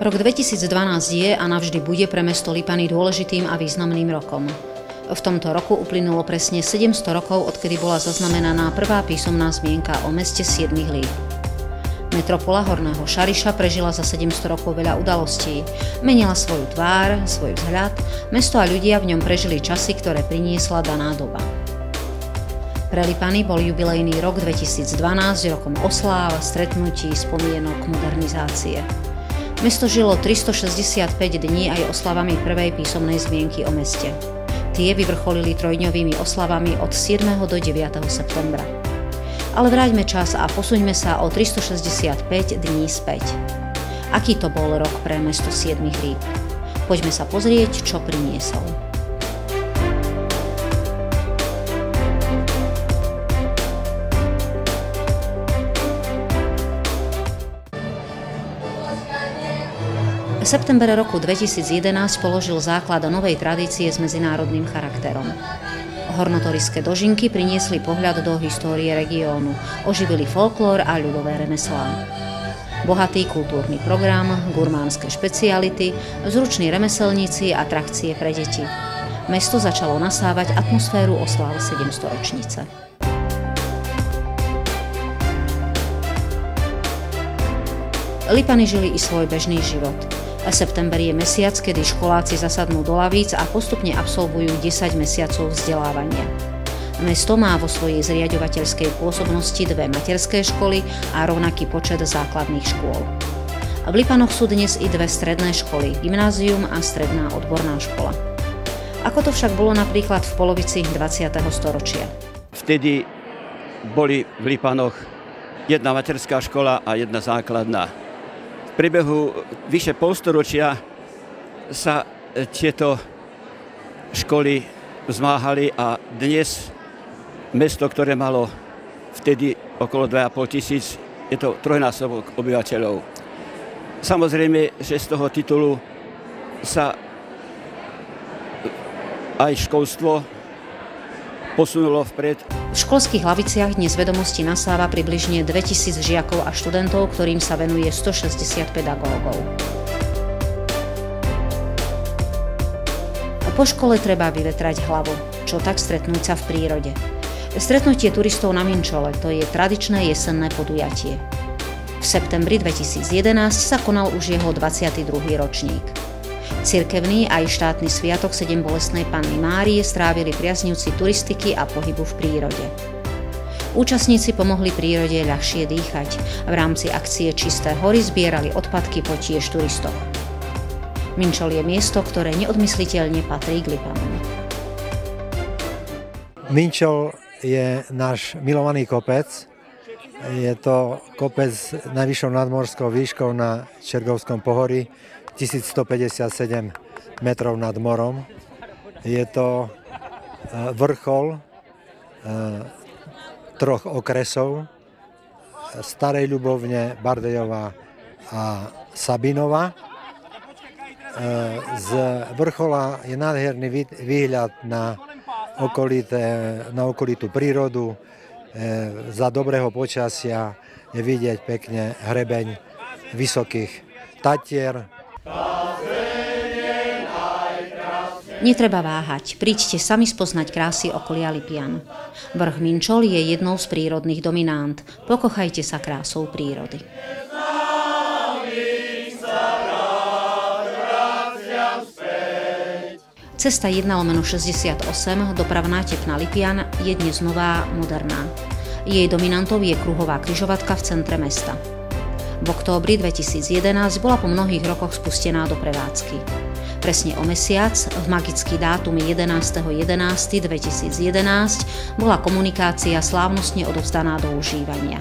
Rok 2012 je a navždy bude pre mesto Lipany dôležitým a významným rokom. V tomto roku uplynulo presne 700 rokov, odkedy bola zaznamenaná prvá písomná zmienka o meste 7 líp. Metropola Horného Šariša prežila za 700 rokov veľa udalostí. Menila svoju tvár, svoj vzhľad, mesto a ľudia v ňom prežili časy, ktoré priniesla daná doba. Pre Lipany bol jubilejný rok 2012 rokom osláv, stretnutí, spomienok, modernizácie. Mesto žilo 365 dní aj oslavami prvej písomnej zmienky o meste. Tie vyvrcholili trojdňovými oslavami od 7. do 9. septembra. Ale vráťme čas a posuňme sa o 365 dní späť. Aký to bol rok pre mesto 7 líp? Poďme sa pozrieť, čo priniesol. September roku 2011 položil základ novej tradície s medzinárodným charakterom. Hornotoriské dožinky priniesli pohľad do histórie regiónu, oživili folklór a ľudové remeslá. Bohatý kultúrny program, gurmánske špeciality, zruční remeselníci a atrakcie pre deti. Mesto začalo nasávať atmosféru osláv 700 ročnice. Lipany žili i svoj bežný život. September je mesiac, kedy školáci zasadnú do lavíc a postupne absolvujú 10 mesiacov vzdelávania. Mesto má vo svojej zriaďovateľskej pôsobnosti 2 materské školy a rovnaký počet základných škôl. V Lipanoch sú dnes i 2 stredné školy, gymnázium a stredná odborná škola. Ako to však bolo napríklad v polovici 20. storočia? Vtedy boli v Lipanoch jedna materská škola a jedna základná. V priebehu vyše polstoročia sa tieto školy zmáhali a dnes mesto, ktoré malo vtedy okolo 2,5 tisíc, je to trojnásobok obyvateľov. Samozrejme, že z toho titulu sa aj školstvo posunulo vpred. V školských laviciach dnes vedomosti nasáva približne 2000 žiakov a študentov, ktorým sa venuje 160 pedagógov. Po škole treba vyvetrať hlavu, čo tak stretnúť sa v prírode. Stretnutie turistov na Minčole, to je tradičné jesenné podujatie. V septembri 2011 sa konal už jeho 22. ročník. Cirkevný aj štátny sviatok 7 bolestnej Panny Márie strávili priaznivci turistiky a pohybu v prírode. Účastníci pomohli prírode ľahšie dýchať. V rámci akcie Čisté hory zbierali odpadky po tiež turistoch. Minčol je miesto, ktoré neodmysliteľne patrí k Lipanom. Minčol je náš milovaný kopec. Je to kopec s najvyššou nadmorskou výškou na Čergovskom pohorí, 1157 metrov nad morom. Je to vrchol 3 okresov, Starej Ľubovne, Bardejova a Sabinova. Z vrchola je nádherný výhľad na okolitú prírodu. Za dobrého počasia je vidieť pekne hrebeň vysokých Tatier. Netreba váhať, príďte sami spoznať krásy okolia Lipian. Vrch Minčol je jednou z prírodných dominant. Pokochajte sa krásou prírody. Cesta 1/68, dopravná tepna Lipian, je dnes nová, moderná. Jej dominantou je kruhová križovatka v centre mesta. V októbri 2011 bola po mnohých rokoch spustená do prevádzky. Presne o mesiac, v magický dátum 11.11.2011, bola komunikácia slávnostne odovzdaná do užívania.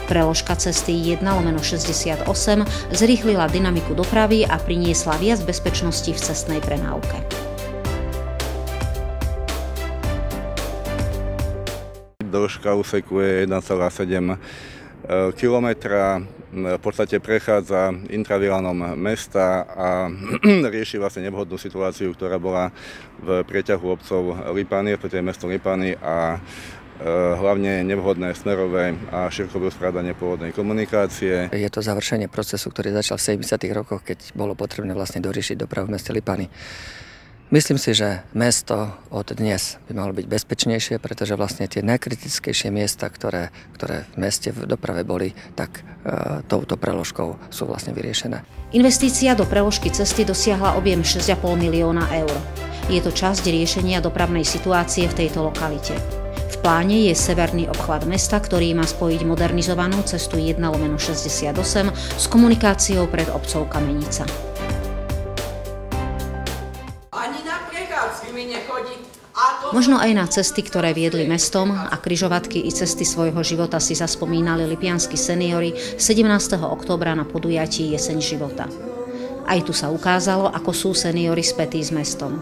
Preložka cesty 1/68 zrýchlila dynamiku dopravy a priniesla viac bezpečnosti v cestnej premávke. Dĺžka úseku je 1,7 kilometra, v podstate prechádza intravilánom mesta a rieši vlastne nevhodnú situáciu, ktorá bola v prieťahu obcov Lipany, pretože mesto Lipany a hlavne nevhodné smerové a šírkové usporiadanie pôvodnej komunikácie. Je to završenie procesu, ktorý začal v 70. rokoch, keď bolo potrebné vlastne doriešiť dopravu v meste Lipany. Myslím si, že mesto od dnes by malo byť bezpečnejšie, pretože vlastne tie najkritickejšie miesta, ktoré v meste v doprave boli, tak touto preložkou sú vlastne vyriešené. Investícia do preložky cesty dosiahla objem 6,5 milióna eur. Je to časť riešenia dopravnej situácie v tejto lokalite. V pláne je severný obchvat mesta, ktorý má spojiť modernizovanú cestu 1/68 s komunikáciou pred obcov Kamenica. Možno aj na cesty, ktoré viedli mestom a križovatky i cesty svojho života si zaspomínali lipianski seniori 17. októbra na podujatí Jeseň života. Aj tu sa ukázalo, ako sú seniori spätí s mestom.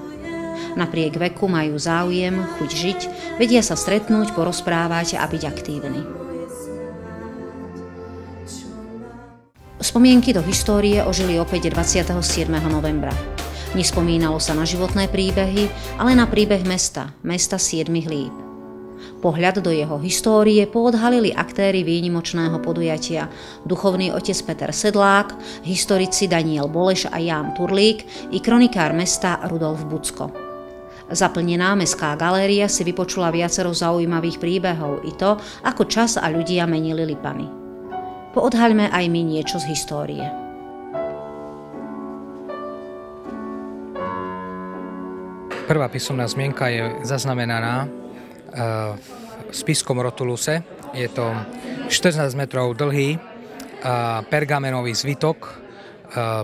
Napriek veku majú záujem, chuť žiť, vedia sa stretnúť, porozprávať a byť aktívni. Spomienky do histórie ožili opäť 27. novembra. Nespomínalo sa na životné príbehy, ale na príbeh mesta 7 líp. Pohľad do jeho histórie poodhalili aktéri výnimočného podujatia, duchovný otec Peter Sedlák, historici Daniel Boleš a Ján Turlík i kronikár mesta Rudolf Bucko. Zaplnená mestská galéria si vypočula viacero zaujímavých príbehov i to, ako čas a ľudia menili Lipany. Poodhaľme aj my niečo z histórie. Prvá písomná zmienka je zaznamenaná v spiskom rotuluse. Je to 14 metrov dlhý pergamenový zvitok,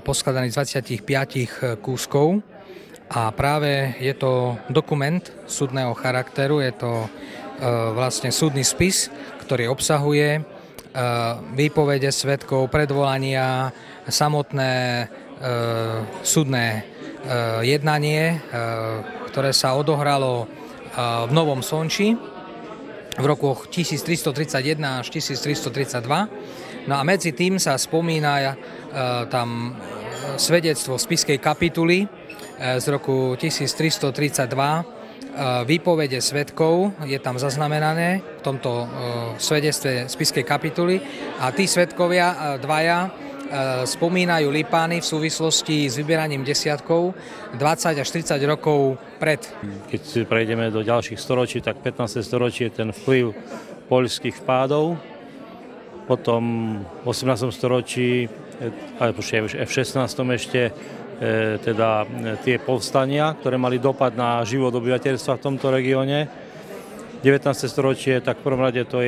poskladaný z 25 kúskov. A práve je to dokument súdneho charakteru, je to vlastne súdny spis, ktorý obsahuje výpovede svedkov, predvolania, samotné súdne jednanie, ktoré sa odohralo v Novom Sonči v rokoch 1331 až 1332. No a medzi tým sa spomína tam svedectvo spišskej kapituly z roku 1332, výpovede svedkov je tam zaznamenané v tomto svedectve spišskej kapituly a tí svedkovia dvaja spomínajú Lipany v súvislosti s vyberaním desiatkov 20 až 30 rokov pred. Keď prejdeme do ďalších storočí, tak 15. storočie ten vplyv poľských vpádov, potom v 18. storočí, ale už v 16. ešte teda tie povstania, ktoré mali dopad na život obyvateľstva v tomto regióne. 19. storočie, tak v prvom rade to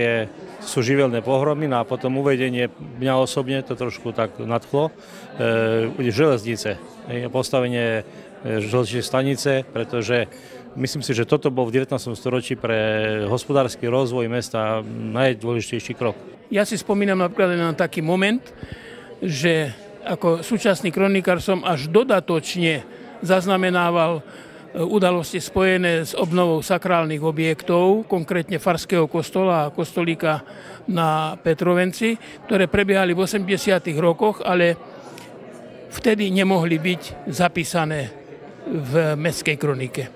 sú živelné pohromy, no a potom uvedenie mňa osobne, to trošku tak nadchlo, železnice, postavenie železničnej stanice, pretože myslím si, že toto bol v 19. storočí pre hospodársky rozvoj mesta najdôležitejší krok. Ja si spomínam napríklad na taký moment, že ako súčasný kronikár som až dodatočne zaznamenával udalosti spojené s obnovou sakrálnych objektov, konkrétne farského kostola a kostolíka na Petrovenci, ktoré prebiehali v 80. rokoch, ale vtedy nemohli byť zapísané v mestskej kronike.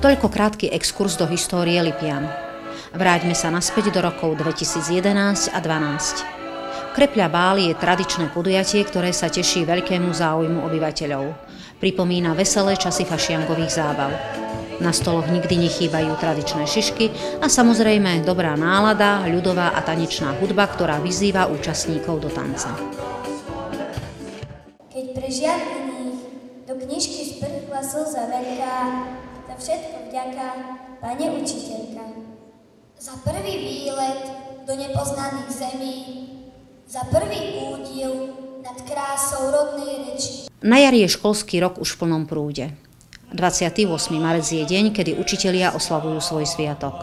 Toľko krátky exkurs do histórie Lipian. Vráťme sa naspäť do rokov 2011 a 2012. Krepľa Bál je tradičné podujatie, ktoré sa teší veľkému záujmu obyvateľov. Pripomína veselé časy fašiangových zábav. Na stoloch nikdy nechýbajú tradičné šišky a samozrejme dobrá nálada, ľudová a tanečná hudba, ktorá vyzýva účastníkov do tanca. Keď pre žiaľ iných do knižky sprchla slza veľká, za všetko vďaka, Pane učiteľka. Za prvý výlet do nepoznaných zemí, za prvý údiv nad krásou rodnej reči. Na jar je školský rok už v plnom prúde. 28. marec je deň, kedy učitelia oslavujú svoj sviatok.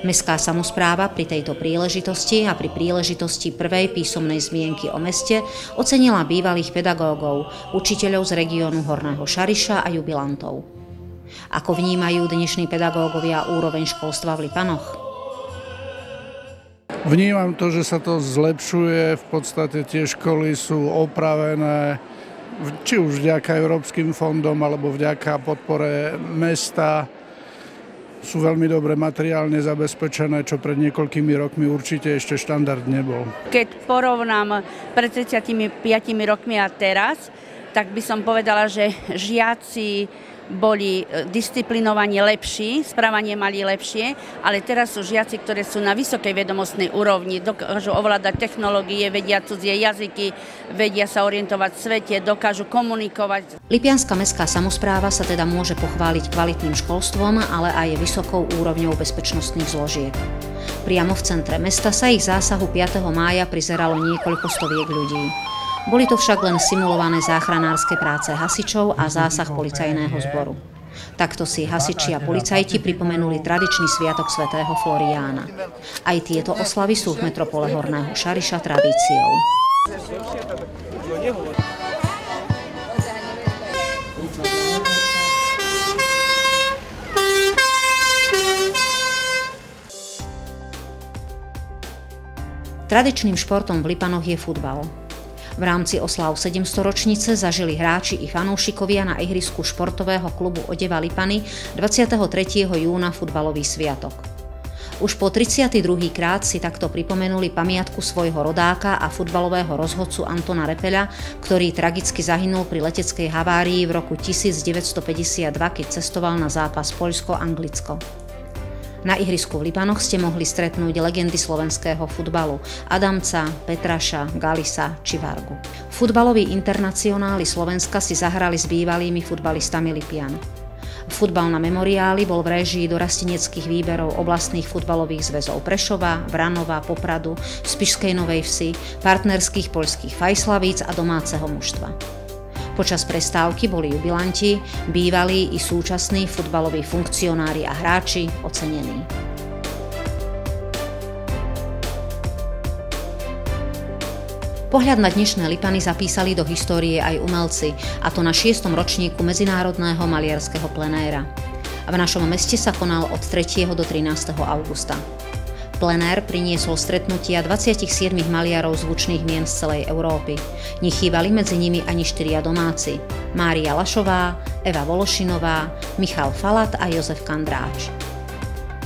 Mestská samospráva pri tejto príležitosti a pri príležitosti prvej písomnej zmienky o meste ocenila bývalých pedagógov, učiteľov z regiónu Horného Šariša a jubilantov. Ako vnímajú dnešní pedagógovia úroveň školstva v Lipanoch? Vnímam to, že sa to zlepšuje, v podstate tie školy sú opravené, či už vďaka európskym fondom, alebo vďaka podpore mesta. sú veľmi dobre materiálne zabezpečené, čo pred niekoľkými rokmi určite ešte štandard nebol. Keď porovnám pred 35 rokmi a teraz, tak by som povedala, že žiaci boli disciplinovaní lepší, správanie mali lepšie, ale teraz sú žiaci, ktorí sú na vysokej vedomostnej úrovni, dokážu ovládať technológie, vedia cudzie jazyky, vedia sa orientovať v svete, dokážu komunikovať. Lipianska mestská samospráva sa teda môže pochváliť kvalitným školstvom, ale aj vysokou úrovňou bezpečnostných zložiek. Priamo v centre mesta sa ich zásahu 5. mája prizeralo niekoľko stoviek ľudí. Boli to však len simulované záchranárske práce hasičov a zásah policajného zboru. Takto si hasiči a policajti pripomenuli tradičný sviatok svätého Floriána. Aj tieto oslavy sú v metropole Horného Šariša tradíciou. Tradičným športom v Lipanoch je futbal. V rámci oslav 700 ročnice zažili hráči i fanúšikovia na ihrisku športového klubu Odeva Lipany 23. júna futbalový sviatok. Už po 32. krát si takto pripomenuli pamiatku svojho rodáka a futbalového rozhodcu Antona Repeľa, ktorý tragicky zahynul pri leteckej havárii v roku 1952, keď cestoval na zápas Poľsko-Anglicko. Na ihrisku v Lipanoch ste mohli stretnúť legendy slovenského futbalu Adamca, Petraša, Galisa či Vargu. Futbaloví internacionáli Slovenska si zahrali s bývalými futbalistami Lipian. Futbal na memoriáli bol v réžii dorasteneckých výberov oblastných futbalových zväzov Prešova, Vranova, Popradu, Spišskej Novej Vsi, partnerských poľských Fajslavíc a domáceho mužstva. Počas prestávky boli jubilanti, bývalí i súčasní futbaloví funkcionári a hráči ocenení. Pohľad na dnešné Lipany zapísali do histórie aj umelci, a to na 6. ročníku Medzinárodného maliarského plenéra. V našom meste sa konal od 3. do 13. augusta. Plenér priniesol stretnutia 27 maliarov zvučných mien z celej Európy. Nechýbali medzi nimi ani 4 domáci: Mária Lašová, Eva Vološinová, Michal Falat a Jozef Kandráč.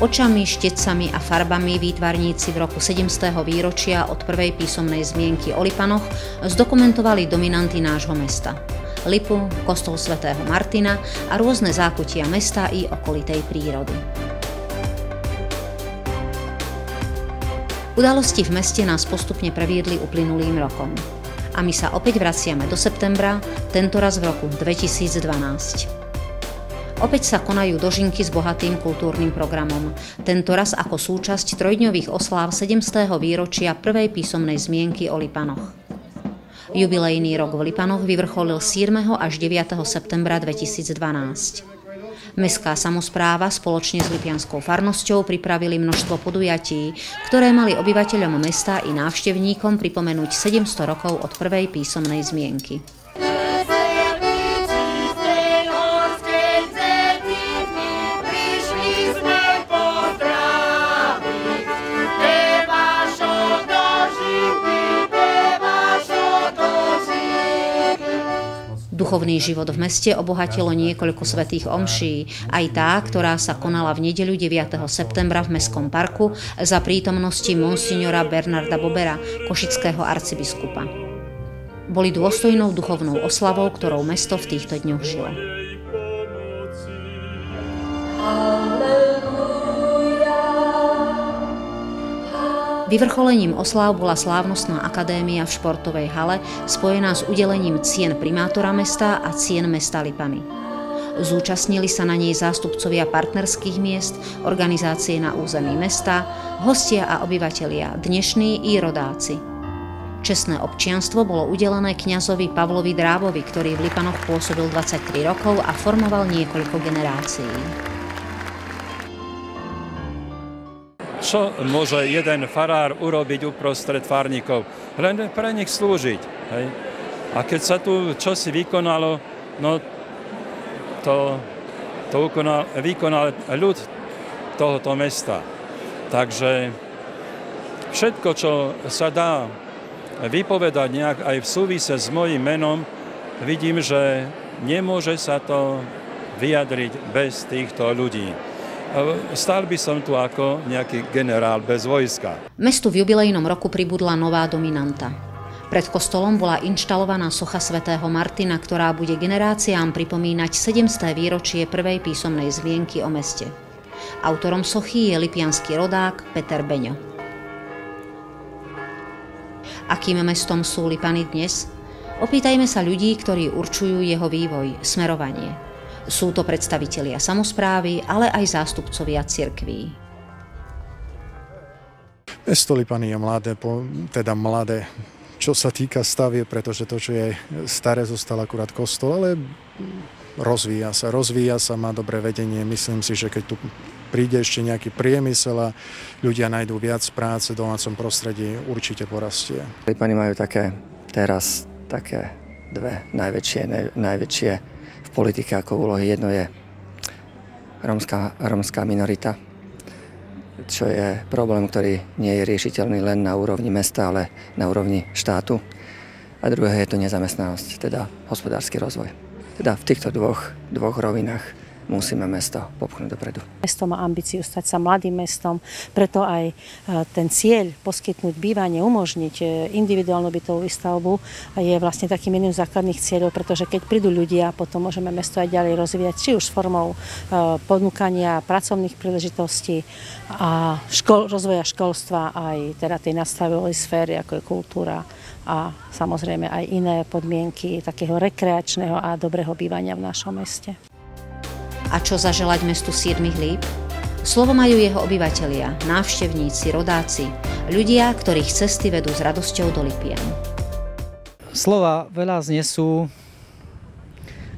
Očami, štecami a farbami výtvarníci v roku 700. výročia od prvej písomnej zmienky o Lipanoch zdokumentovali dominanty nášho mesta: Lipu, kostol svätého Martina a rôzne zákutia mesta i okolitej prírody. Udalosti v meste nás postupne previedli uplynulým rokom. A my sa opäť vraciame do septembra, tentoraz v roku 2012. Opäť sa konajú dožinky s bohatým kultúrnym programom, tentoraz ako súčasť trojdňových osláv 700. výročia prvej písomnej zmienky o Lipanoch. Jubilejný rok v Lipanoch vyvrcholil 7. až 9. septembra 2012. Mestská samospráva spoločne s lipianskou farnosťou pripravili množstvo podujatí, ktoré mali obyvateľom mesta i návštevníkom pripomenúť 700 rokov od prvej písomnej zmienky. Duchovný život v meste obohatilo niekoľko svätých omší, aj tá, ktorá sa konala v nedeľu 9. septembra v Mestskom parku za prítomnosti monsignora Bernarda Bobera, košického arcibiskupa. Boli dôstojnou duchovnou oslavou, ktorou mesto v týchto dňoch žilo. Vyvrcholením osláv bola slávnostná akadémia v športovej hale spojená s udelením cien primátora mesta a cien mesta Lipany. Zúčastnili sa na nej zástupcovia partnerských miest, organizácie na území mesta, hostia a obyvatelia, dnešní i rodáci. Čestné občianstvo bolo udelené kňazovi Pavlovi Drábovi, ktorý v Lipanoch pôsobil 23 rokov a formoval niekoľko generácií. Čo môže jeden farár urobiť uprostred farníkov? Len pre nich slúžiť. Hej? A keď sa tu čosi vykonalo, no to vykonal ľud tohoto mesta. Takže všetko, čo sa dá vypovedať nejak aj v súvise s mojím menom, vidím, že nemôže sa to vyjadriť bez týchto ľudí. stál by som tu ako nejaký generál bez vojska. Mestu v jubilejnom roku pribudla nová dominanta. Pred kostolom bola inštalovaná socha svätého Martina, ktorá bude generáciám pripomínať 700. výročie prvej písomnej zmienky o meste. Autorom sochy je lipiansky rodák Peter Beňo. Akým mestom sú Lipany dnes? Opýtajme sa ľudí, ktorí určujú jeho vývoj, smerovanie. Sú to predstavitelia samosprávy, ale aj zástupcovia cirkví. Mesto Lipany je mladé, čo sa týka stavie, pretože to, čo je staré, zostal akurát kostol, ale rozvíja sa, má dobré vedenie. Myslím si, že keď tu príde ešte nejaký priemysel a ľudia nájdú viac práce v domácom prostredí, určite porastie. Lipany majú teraz také dve najväčšie v politike ako úlohy. Jedno je rómska minorita, čo je problém, ktorý nie je riešiteľný len na úrovni mesta, ale na úrovni štátu. A druhé je to nezamestnanosť, teda hospodársky rozvoj. Teda v týchto dvoch rovinách musíme mesto popchnúť dopredu. Mesto má ambíciu stať sa mladým mestom, preto aj ten cieľ poskytnúť bývanie, umožniť individuálnu bytovú výstavbu je vlastne takým jedným z základných cieľov, pretože keď prídu ľudia, potom môžeme mesto aj ďalej rozvíjať, či už s formou ponúkania pracovných príležitostí a rozvoja školstva, aj teda tej nadstavovej sféry, ako je kultúra a samozrejme aj iné podmienky takého rekreačného a dobrého bývania v našom meste. A čo zaželať mestu 7 líp? Slovo majú jeho obyvatelia, návštevníci, rodáci, ľudia, ktorých cesty vedú s radosťou do Lipian. Slova veľa znesú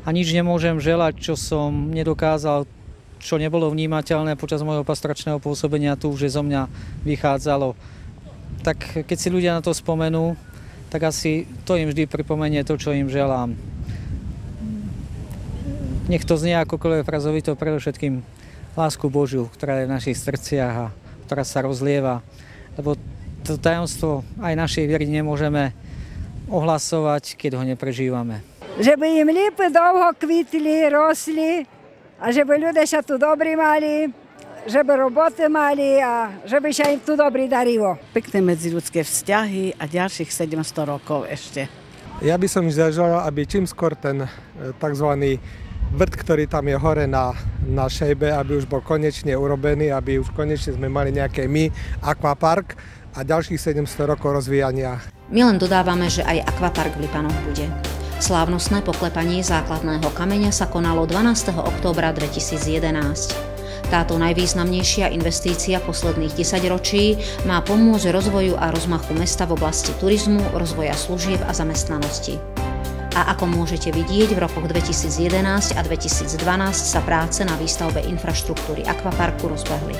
a nič nemôžem želať, čo som nedokázal, čo nebolo vnímateľné počas môjho pastoračného pôsobenia, tu už zo mňa vychádzalo. Tak keď si ľudia na to spomenú, tak asi to im vždy pripomenie to, čo im želám. Nech to znie akokoľvek frazovito, predovšetkým lásku Božiu, ktorá je v našich srdciach a ktorá sa rozlieva. Lebo to tajomstvo aj našej viery nemôžeme ohlasovať, keď ho neprežívame. Żeby im lípy dlho kvitli, rosli a żeby ľudia sa tu dobrí mali, żeby roboty mali a żeby sa im tu dobrí darilo. Pekné medziľudské vzťahy a ďalších 700 rokov ešte. Ja by som zaželal, aby čím skôr ten takzvaný vrt, ktorý tam je hore na šejbe, aby už bol konečne urobený, aby už konečne sme mali nejaké akvapark a ďalších 700 rokov rozvíjania. My len dodávame, že aj akvapark v Lipanoch bude. Slávnostné poklepanie základného kameňa sa konalo 12. októbra 2011. Táto najvýznamnejšia investícia posledných 10 ročí má pomôcť rozvoju a rozmachu mesta v oblasti turizmu, rozvoja služieb a zamestnanosti. A ako môžete vidieť, v rokoch 2011 a 2012 sa práce na výstavbe infraštruktúry akvaparku rozbehli.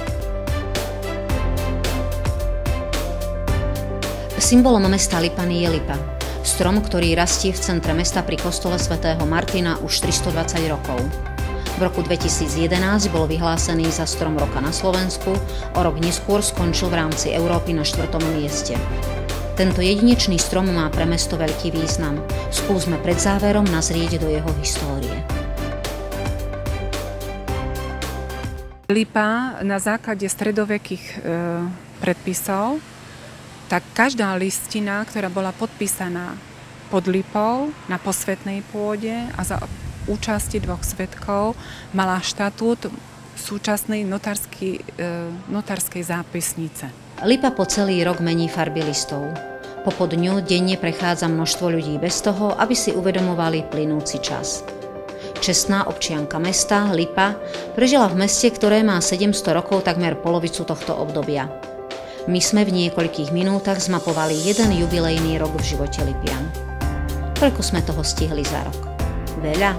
Symbolom mesta Lipany je lipa. Strom, ktorý rastie v centre mesta pri kostole svätého Martina už 320 rokov. V roku 2011 bol vyhlásený za strom roka na Slovensku, o rok neskôr skončil v rámci Európy na 4. mieste. Tento jedinečný strom má pre mesto veľký význam. Skúsme pred záverom nazrieť do jeho histórie. Lipa na základe stredovekých predpisov, tak každá listina, ktorá bola podpísaná pod lipou na posvätnej pôde a za účasti dvoch svedkov, mala štatút súčasnej notárskej zápisnice. Lipa po celý rok mení farby listov. Po dňu denne prechádza množstvo ľudí bez toho, aby si uvedomovali plynúci čas. Čestná občianka mesta, Lipa, prežila v meste, ktoré má 700 rokov, takmer polovicu tohto obdobia. My sme v niekoľkých minútach zmapovali jeden jubilejný rok v živote Lipian. Koľko sme toho stihli za rok? Veľa?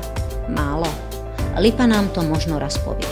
Málo? Lipa nám to možno raz povie.